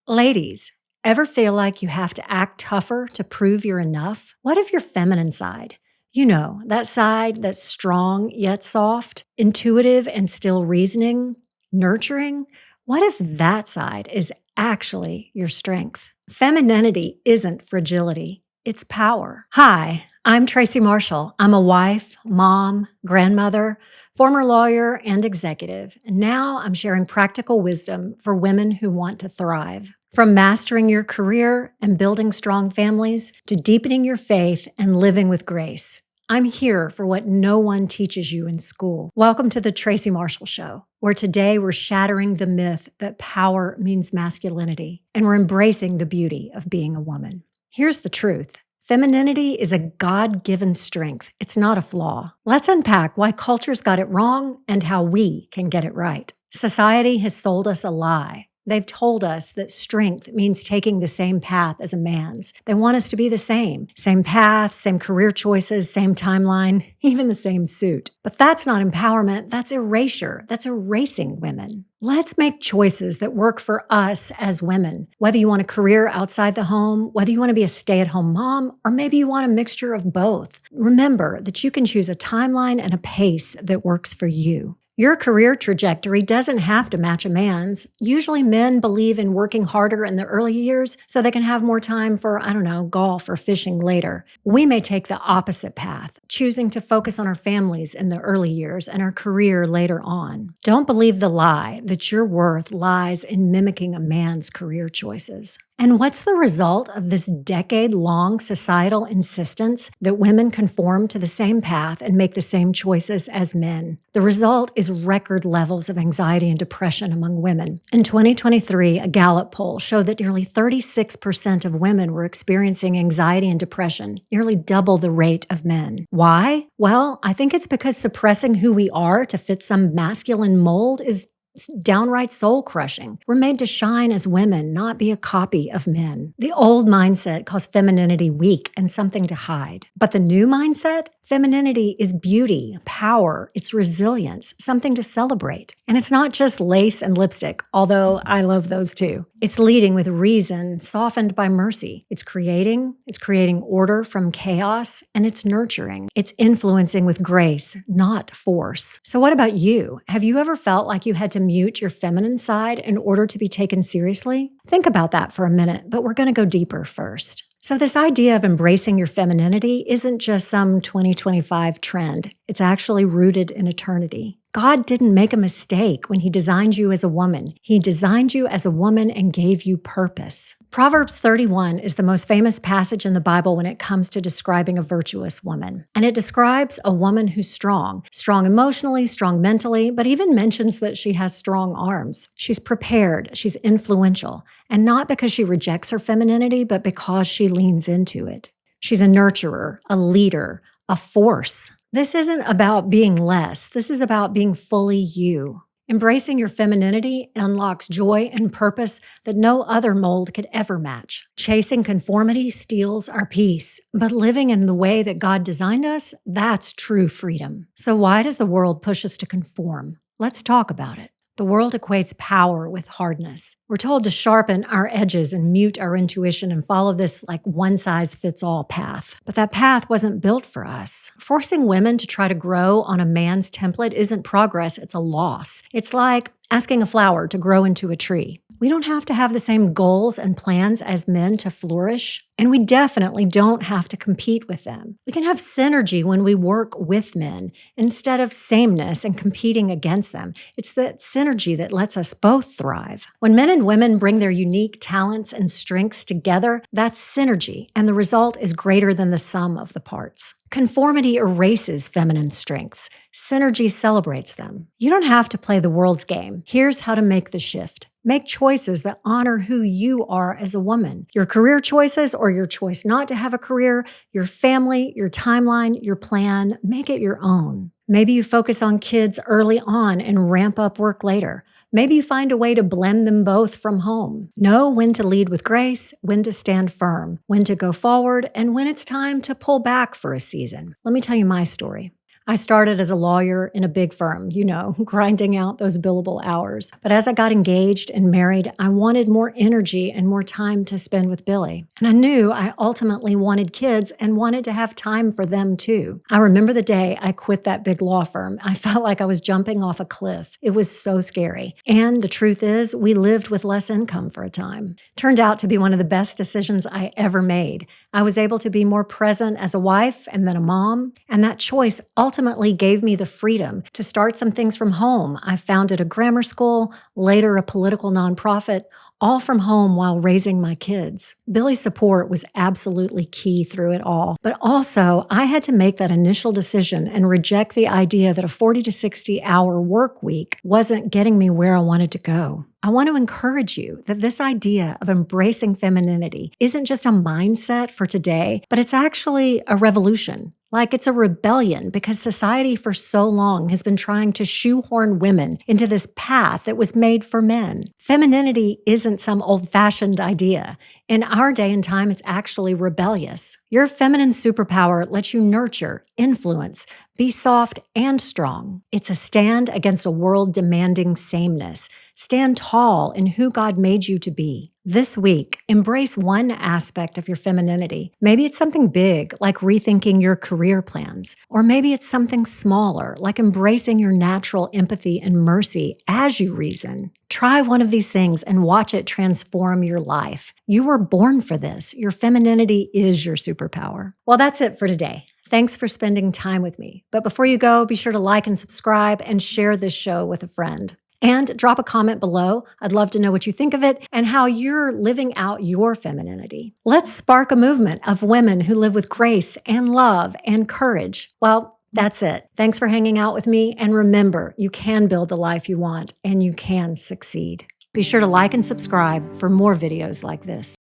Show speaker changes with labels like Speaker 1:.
Speaker 1: Ladies, ever feel like you have to act tougher to prove you're enough? What if your feminine side? You know, that side that's strong yet soft, intuitive and still reasoning, nurturing? What if that side is actually your strength? Femininity isn't fragility, it's power. Hi, I'm Tracy Marshall. I'm a wife, mom, grandmother, former lawyer, and executive. And now I'm sharing practical wisdom for women who want to thrive. From mastering your career and building strong families to deepening your faith and living with grace. I'm here for what no one teaches you in school. Welcome to the Tracy Marshall Show, where today we're shattering the myth that power means masculinity, and we're embracing the beauty of being a woman. Here's the truth. Femininity is a God-given strength. It's not a flaw. Let's unpack why culture's got it wrong and how we can get it right. Society has sold us a lie. They've told us that strength means taking the same path as a man's. They want us to be the same. Same path, same career choices, same timeline, even the same suit. But that's not empowerment, that's erasure. That's erasing women. Let's make choices that work for us as women. Whether you want a career outside the home, whether you want to be a stay-at-home mom, or maybe you want a mixture of both. Remember that you can choose a timeline and a pace that works for you. Your career trajectory doesn't have to match a man's. Usually men believe in working harder in the early years so they can have more time for, golf or fishing later. We may take the opposite path, choosing to focus on our families in the early years and our career later on. Don't believe the lie that your worth lies in mimicking a man's career choices. And what's the result of this decade-long societal insistence that women conform to the same path and make the same choices as men? The result is record levels of anxiety and depression among women. In 2023, a Gallup poll showed that nearly 36% of women were experiencing anxiety and depression, nearly double the rate of men. Why? Well, I think it's because suppressing who we are to fit some masculine mold is downright soul-crushing. We're made to shine as women, not be a copy of men. The old mindset calls femininity weak and something to hide. But the new mindset? Femininity is beauty, power, it's resilience, something to celebrate. And it's not just lace and lipstick, although I love those too. It's leading with reason, softened by mercy. It's creating order from chaos, and it's nurturing. It's influencing with grace, not force. So what about you? Have you ever felt like you had to mute your feminine side in order to be taken seriously? Think about that for a minute, but we're going to go deeper first. So this idea of embracing your femininity isn't just some 2025 trend. It's actually rooted in eternity. God didn't make a mistake when he designed you as a woman. He designed you as a woman and gave you purpose. Proverbs 31 is the most famous passage in the Bible when it comes to describing a virtuous woman. And it describes a woman who's strong emotionally, strong mentally, but even mentions that she has strong arms. She's prepared, she's influential, and not because she rejects her femininity, but because she leans into it. She's a nurturer, a leader, a force. This isn't about being less. This is about being fully you. Embracing your femininity unlocks joy and purpose that no other mold could ever match. Chasing conformity steals our peace, but living in the way that God designed us, that's true freedom. So why does the world push us to conform? Let's talk about it. The world equates power with hardness. We're told to sharpen our edges and mute our intuition and follow this one-size-fits-all path. But that path wasn't built for us. Forcing women to try to grow on a man's template isn't progress, it's a loss. It's like asking a flower to grow into a tree. We don't have to have the same goals and plans as men to flourish, and we definitely don't have to compete with them. We can have synergy when we work with men instead of sameness and competing against them. It's that synergy that lets us both thrive. When men and women bring their unique talents and strengths together, that's synergy, and the result is greater than the sum of the parts. Conformity erases feminine strengths. Synergy celebrates them. You don't have to play the world's game. Here's how to make the shift. Make choices that honor who you are as a woman. Your career choices or your choice not to have a career, your family, your timeline, your plan, make it your own. Maybe you focus on kids early on and ramp up work later. Maybe you find a way to blend them both from home. Know when to lead with grace, when to stand firm, when to go forward, and when it's time to pull back for a season. Let me tell you my story. I started as a lawyer in a big firm, grinding out those billable hours. But as I got engaged and married, I wanted more energy and more time to spend with Billy. And I knew I ultimately wanted kids and wanted to have time for them too. I remember the day I quit that big law firm. I felt like I was jumping off a cliff. It was so scary. And the truth is, we lived with less income for a time. Turned out to be one of the best decisions I ever made. I was able to be more present as a wife and then a mom, and that choice ultimately gave me the freedom to start some things from home. I founded a grammar school, later a political nonprofit, all from home while raising my kids. Billy's support was absolutely key through it all. But also, I had to make that initial decision and reject the idea that a 40 to 60 hour work week wasn't getting me where I wanted to go. I want to encourage you that this idea of embracing femininity isn't just a mindset for today, but it's actually a revolution. Like it's a rebellion because society for so long has been trying to shoehorn women into this path that was made for men. Femininity isn't some old-fashioned idea. In our day and time, it's actually rebellious. Your feminine superpower lets you nurture, influence, be soft and strong. It's a stand against a world demanding sameness. Stand tall in who God made you to be. This week, embrace one aspect of your femininity. Maybe it's something big, like rethinking your career plans. Or maybe it's something smaller, like embracing your natural empathy and mercy as you reason. Try one of these things and watch it transform your life. You were born for this. Your femininity is your superpower. Well, that's it for today. Thanks for spending time with me. But before you go, be sure to like and subscribe and share this show with a friend. And drop a comment below. I'd love to know what you think of it and how you're living out your femininity. Let's spark a movement of women who live with grace and love and courage. Well, that's it. Thanks for hanging out with me. And remember, you can build the life you want and you can succeed. Be sure to like and subscribe for more videos like this.